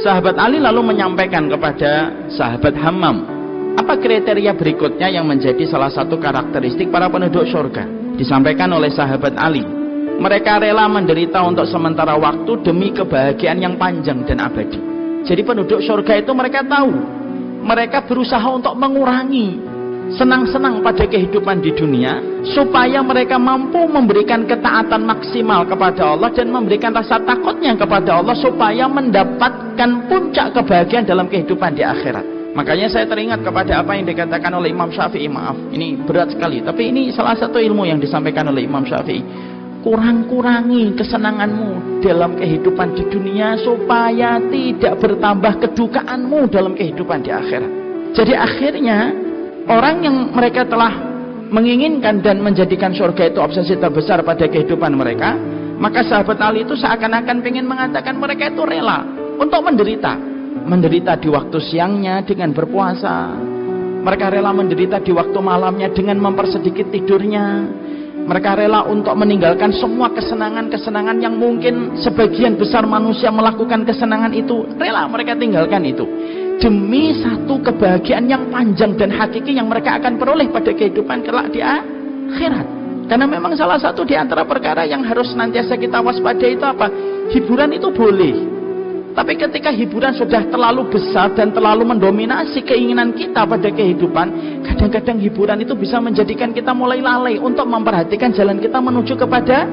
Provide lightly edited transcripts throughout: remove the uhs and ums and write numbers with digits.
Sahabat Ali lalu menyampaikan kepada sahabat Hammam, apa kriteria berikutnya yang menjadi salah satu karakteristik para penduduk surga? Disampaikan oleh sahabat Ali, mereka rela menderita untuk sementara waktu demi kebahagiaan yang panjang dan abadi. Jadi penduduk surga itu mereka tahu, mereka berusaha untuk mengurangi senang-senang pada kehidupan di dunia supaya mereka mampu memberikan ketaatan maksimal kepada Allah dan memberikan rasa takutnya kepada Allah supaya mendapatkan puncak kebahagiaan dalam kehidupan di akhirat. Makanya saya teringat kepada apa yang dikatakan oleh Imam Syafi'i. Maaf, ini berat sekali, tapi ini salah satu ilmu yang disampaikan oleh Imam Syafi'i. Kurang-kurangi kesenanganmu dalam kehidupan di dunia supaya tidak bertambah kedukaanmu dalam kehidupan di akhirat. Jadi akhirnya orang yang mereka telah menginginkan dan menjadikan surga itu obsesi terbesar pada kehidupan mereka, maka sahabat Ali itu seakan-akan ingin mengatakan mereka itu rela untuk menderita di waktu siangnya dengan berpuasa, mereka rela menderita di waktu malamnya dengan mempersedikit tidurnya, mereka rela untuk meninggalkan semua kesenangan-kesenangan yang mungkin sebagian besar manusia melakukan kesenangan itu, rela mereka tinggalkan itu demi satu kebahagiaan yang panjang dan hakiki yang mereka akan peroleh pada kehidupan kelak di akhirat. Karena memang salah satu di antara perkara yang harus senantiasa kita waspadai itu apa? Hiburan itu boleh, tapi ketika hiburan sudah terlalu besar dan terlalu mendominasi keinginan kita pada kehidupan, kadang-kadang hiburan itu bisa menjadikan kita mulai lalai untuk memperhatikan jalan kita menuju kepada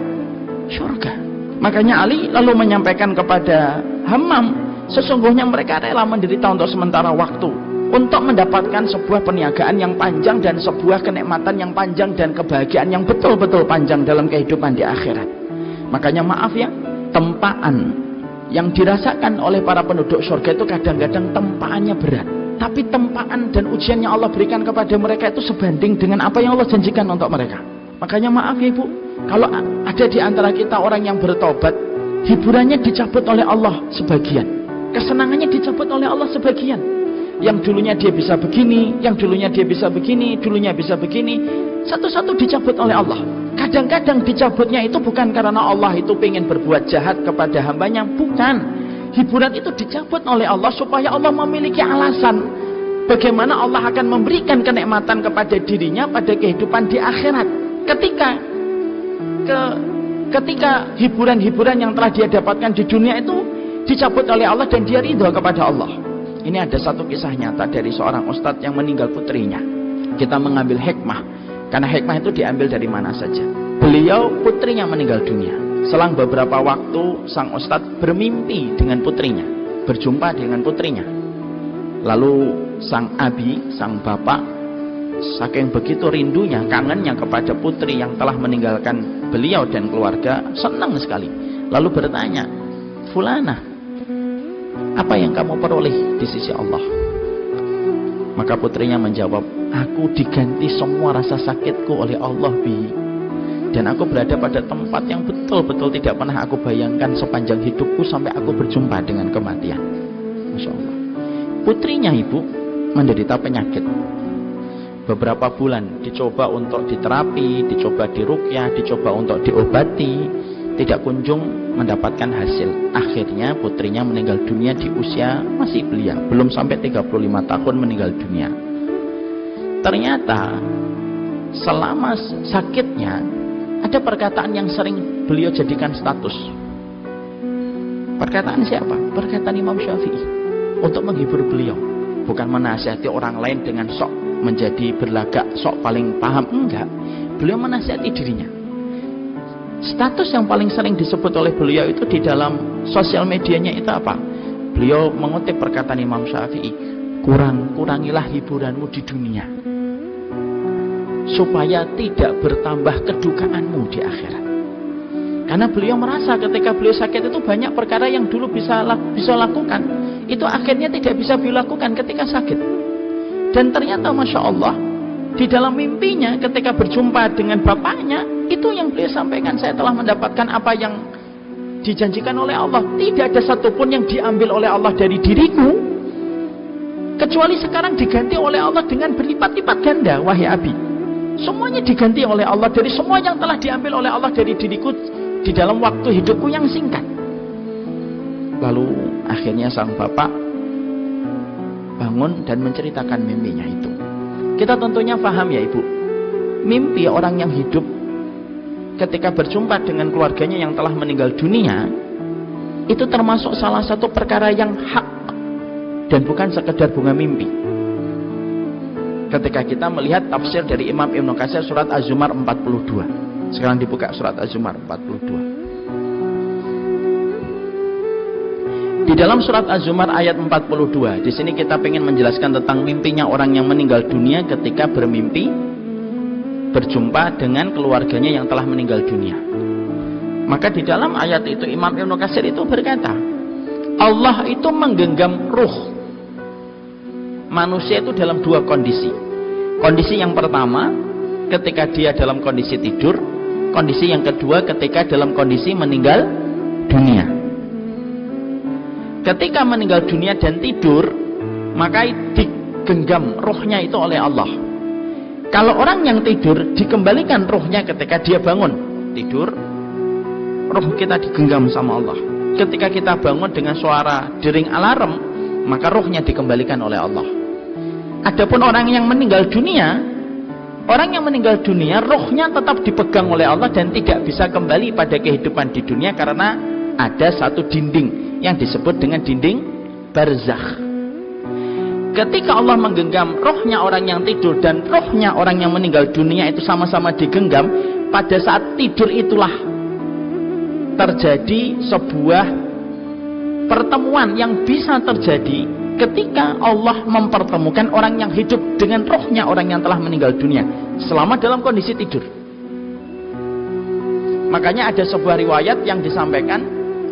surga. Makanya Ali lalu menyampaikan kepada Hammam, sesungguhnya mereka rela menderita untuk sementara waktu untuk mendapatkan sebuah perniagaan yang panjang dan sebuah kenikmatan yang panjang dan kebahagiaan yang betul-betul panjang dalam kehidupan di akhirat. Makanya maaf ya, tempaan yang dirasakan oleh para penduduk surga itu kadang-kadang tempaannya berat, tapi tempaan dan ujian yang Allah berikan kepada mereka itu sebanding dengan apa yang Allah janjikan untuk mereka. Makanya maaf ya Ibu, kalau ada di antara kita orang yang bertobat, hiburannya dicabut oleh Allah sebagian, kesenangannya dicabut oleh Allah sebagian. Yang dulunya dia bisa begini, yang dulunya dia bisa begini, dulunya bisa begini, satu-satu dicabut oleh Allah. Kadang-kadang dicabutnya itu bukan karena Allah itu pengen berbuat jahat kepada hambanya, bukan. Hiburan itu dicabut oleh Allah supaya Allah memiliki alasan bagaimana Allah akan memberikan kenikmatan kepada dirinya pada kehidupan di akhirat. Ketika hiburan-hiburan yang telah dia dapatkan di dunia itu dicabut oleh Allah dan dia ridho kepada Allah. Ini ada satu kisah nyata dari seorang ustadz yang meninggal putrinya. Kita mengambil hikmah, karena hikmah itu diambil dari mana saja. Beliau putrinya meninggal dunia. Selang beberapa waktu sang ustadz bermimpi dengan putrinya, berjumpa dengan putrinya. Lalu sang abi, sang bapak, saking begitu rindunya, kangennya kepada putri yang telah meninggalkan beliau dan keluarga, senang sekali. Lalu bertanya, "Fulana, apa yang kamu peroleh di sisi Allah?" Maka putrinya menjawab, "Aku diganti semua rasa sakitku oleh Allah, Bi. Dan aku berada pada tempat yang betul-betul tidak pernah aku bayangkan sepanjang hidupku sampai aku berjumpa dengan kematian." Masya Allah. Putrinya Ibu menderita penyakit. Beberapa bulan dicoba untuk diterapi, dicoba diruqyah, dicoba untuk diobati, tidak kunjung mendapatkan hasil. Akhirnya putrinya meninggal dunia di usia masih belia, belum sampai 35 tahun meninggal dunia. Ternyata selama sakitnya ada perkataan yang sering beliau jadikan status. Perkataan siapa? Perkataan Imam Syafi'i untuk menghibur beliau, bukan menasihati orang lain dengan sok menjadi berlagak sok paling paham, enggak. Beliau menasihati dirinya. Status yang paling sering disebut oleh beliau itu di dalam sosial medianya itu apa? Beliau mengutip perkataan Imam Syafi'i, kurangilah hiburanmu di dunia supaya tidak bertambah kedukaanmu di akhirat. Karena beliau merasa ketika beliau sakit itu banyak perkara yang dulu bisa lakukan, itu akhirnya tidak bisa beliau lakukan ketika sakit. Dan ternyata Masya Allah, di dalam mimpinya ketika berjumpa dengan bapaknya, itu yang beliau sampaikan, saya telah mendapatkan apa yang dijanjikan oleh Allah. Tidak ada satupun yang diambil oleh Allah dari diriku, kecuali sekarang diganti oleh Allah dengan berlipat-lipat ganda, wahai Abi. Semuanya diganti oleh Allah dari semua yang telah diambil oleh Allah dari diriku di dalam waktu hidupku yang singkat. Lalu Akhirnya sang bapak bangun dan menceritakan mimpinya itu. Kita tentunya paham ya ibu, mimpi orang yang hidup ketika berjumpa dengan keluarganya yang telah meninggal dunia itu termasuk salah satu perkara yang hak dan bukan sekedar bunga mimpi. Ketika kita melihat tafsir dari Imam Ibnu Katsir surat Az-Zumar 42. Sekarang dibuka surat Az-Zumar 42. Di dalam surat Az-Zumar ayat 42, di sini kita ingin menjelaskan tentang mimpinya orang yang meninggal dunia ketika bermimpi berjumpa dengan keluarganya yang telah meninggal dunia. Maka di dalam ayat itu Imam Ibnu Katsir itu berkata, Allah itu menggenggam ruh manusia itu dalam dua kondisi. Kondisi yang pertama ketika dia dalam kondisi tidur, kondisi yang kedua ketika dalam kondisi meninggal dunia. Ketika meninggal dunia dan tidur, maka digenggam rohnya itu oleh Allah. Kalau orang yang tidur, dikembalikan rohnya ketika dia bangun. Tidur, roh kita digenggam sama Allah. Ketika kita bangun dengan suara dering alarm, maka rohnya dikembalikan oleh Allah. Adapun orang yang meninggal dunia, rohnya tetap dipegang oleh Allah dan tidak bisa kembali pada kehidupan di dunia karena ada satu dinding yang disebut dengan dinding barzakh. Ketika Allah menggenggam rohnya orang yang tidur dan rohnya orang yang meninggal dunia itu sama-sama digenggam, pada saat tidur itulah terjadi sebuah pertemuan yang bisa terjadi ketika Allah mempertemukan orang yang hidup dengan rohnya orang yang telah meninggal dunia selama dalam kondisi tidur. Makanya ada sebuah riwayat yang disampaikan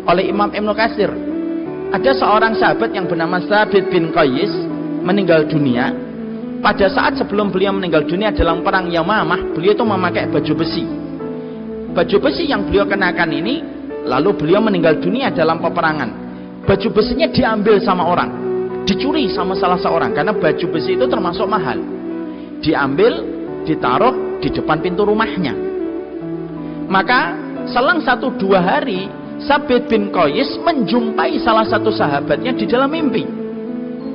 oleh Imam Ibnu Katsir. Ada seorang sahabat yang bernama Tsabit bin Qais meninggal dunia. Pada saat sebelum beliau meninggal dunia dalam perang Yamamah, beliau itu memakai baju besi. Baju besi yang beliau kenakan ini, lalu beliau meninggal dunia dalam peperangan. Baju besinya diambil sama orang, dicuri sama salah seorang, karena baju besi itu termasuk mahal. Diambil, ditaruh di depan pintu rumahnya. Maka selang 1-2 hari, Tsabit bin Qais menjumpai salah satu sahabatnya di dalam mimpi.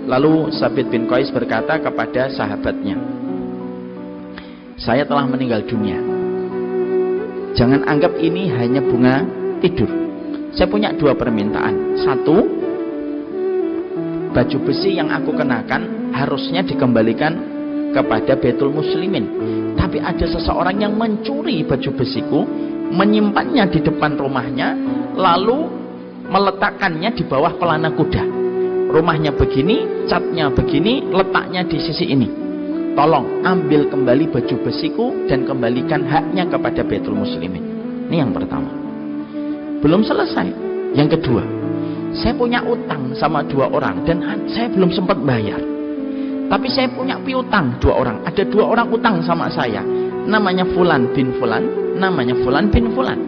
Lalu Tsabit bin Qais berkata kepada sahabatnya, saya telah meninggal dunia. Jangan anggap ini hanya bunga tidur. Saya punya 2 permintaan. 1, baju besi yang aku kenakan harusnya dikembalikan kepada Baitul Muslimin. Tapi ada seseorang yang mencuri baju besiku, menyimpannya di depan rumahnya, lalu meletakkannya di bawah pelana kuda. Rumahnya begini, catnya begini, letaknya di sisi ini. Tolong ambil kembali baju besiku dan kembalikan haknya kepada Baitul Muslimin. Ini yang pertama. Belum selesai. Yang kedua, saya punya utang sama 2 orang dan saya belum sempat bayar. Tapi saya punya piutang 2 orang. Ada 2 orang utang sama saya. Namanya Fulan bin Fulan, namanya Fulan bin Fulan.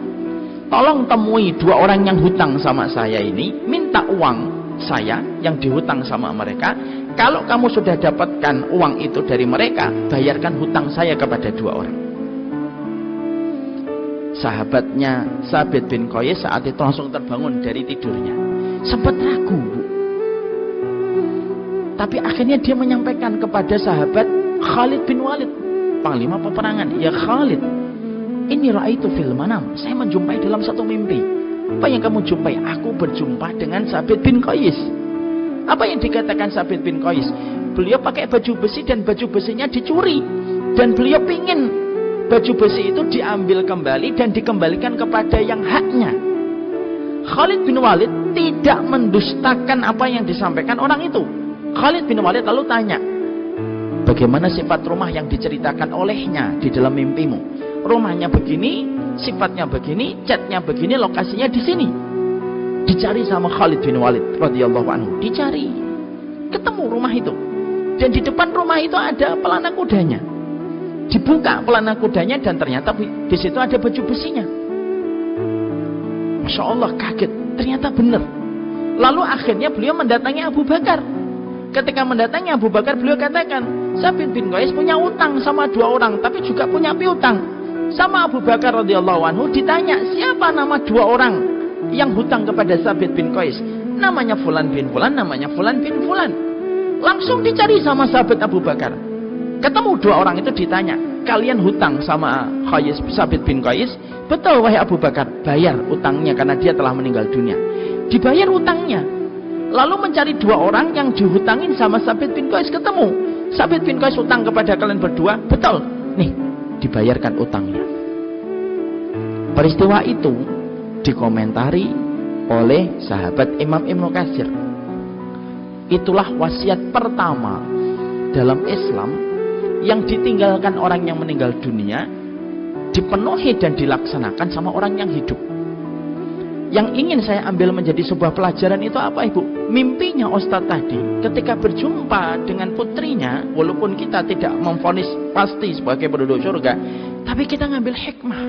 Tolong temui 2 orang yang hutang sama saya ini, minta uang saya yang dihutang sama mereka. Kalau kamu sudah dapatkan uang itu dari mereka, bayarkan hutang saya kepada 2 orang. Sahabatnya Tsabit bin Qais saat itu langsung terbangun dari tidurnya. Sempat ragu, Bu. Tapi akhirnya dia menyampaikan kepada sahabat Khalid bin Walid, panglima peperangan, ya Khalid, ini raaitu fil manam, saya menjumpai dalam satu mimpi. Apa yang kamu jumpai? Aku berjumpa dengan Tsabit bin Qais. Apa yang dikatakan Tsabit bin Qais? Beliau pakai baju besi dan baju besinya dicuri. Dan beliau pingin baju besi itu diambil kembali dan dikembalikan kepada yang haknya. Khalid bin Walid tidak mendustakan apa yang disampaikan orang itu. Khalid bin Walid lalu tanya, bagaimana sifat rumah yang diceritakan olehnya di dalam mimpimu? Rumahnya begini, sifatnya begini, catnya begini, lokasinya di sini. Dicari sama Khalid bin Walid radhiyallahu anhu, dicari, ketemu rumah itu. Dan di depan rumah itu ada pelana kudanya. Dibuka pelana kudanya dan ternyata di situ ada baju besinya. Masya Allah, kaget, ternyata benar. Lalu akhirnya beliau mendatangi Abu Bakar. Ketika mendatangi Abu Bakar, beliau katakan, Tsabit bin Qais punya utang sama 2 orang, tapi juga punya piutang. Sama Abu Bakar radhiyallahu anhu ditanya, siapa nama 2 orang yang hutang kepada Tsabit bin Qais? Namanya Fulan bin Fulan, namanya Fulan bin Fulan. Langsung dicari sama sahabat Abu Bakar. Ketemu dua orang itu ditanya, kalian hutang sama Sabit bin Qais? Betul wahai Abu Bakar, bayar utangnya karena dia telah meninggal dunia. Dibayar utangnya. Lalu mencari dua orang yang dihutangin sama Sabit bin Qais, ketemu. Sabit bin Qais utang kepada kalian berdua, betul. Nih, dibayarkan utangnya. Peristiwa itu dikomentari oleh sahabat Imam Ibnu Katsir. Itulah wasiat pertama dalam Islam yang ditinggalkan orang yang meninggal dunia, dipenuhi dan dilaksanakan sama orang yang hidup. Yang ingin saya ambil menjadi sebuah pelajaran itu apa, Ibu? Mimpinya Ustadz tadi ketika berjumpa dengan putrinya, walaupun kita tidak memvonis pasti sebagai penduduk surga, tapi kita ngambil hikmah.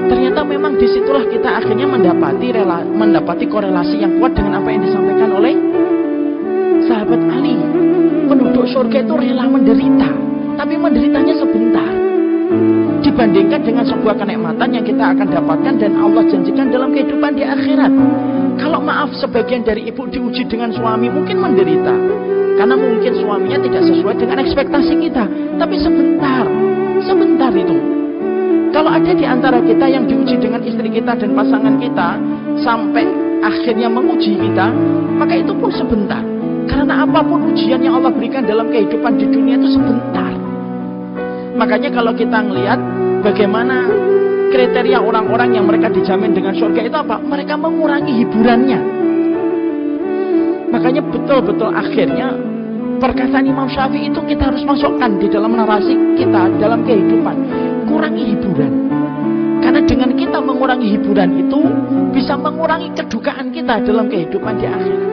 Ternyata memang disitulah kita akhirnya mendapati korelasi yang kuat dengan apa yang disampaikan oleh sahabat Ali. Penduduk surga itu rela menderita, tapi menderitanya sebentar dibandingkan dengan sebuah kenikmatan yang kita akan dapatkan dan Allah janjikan dalam kehidupan di akhirat. Kalau maaf, sebagian dari ibu diuji dengan suami mungkin menderita karena mungkin suaminya tidak sesuai dengan ekspektasi kita, tapi sebentar itu. Kalau ada di antara kita yang diuji dengan istri kita dan pasangan kita sampai akhirnya menguji kita, maka itu pun sebentar. Karena apapun ujian yang Allah berikan dalam kehidupan di dunia itu sebentar. Makanya kalau kita melihat bagaimana kriteria orang-orang yang mereka dijamin dengan surga itu apa? Mereka mengurangi hiburannya. Makanya betul-betul akhirnya perkataan Imam Syafi'i itu kita harus masukkan di dalam narasi kita dalam kehidupan. Kurangi hiburan. Karena dengan kita mengurangi hiburan itu bisa mengurangi kedukaan kita dalam kehidupan di akhirat.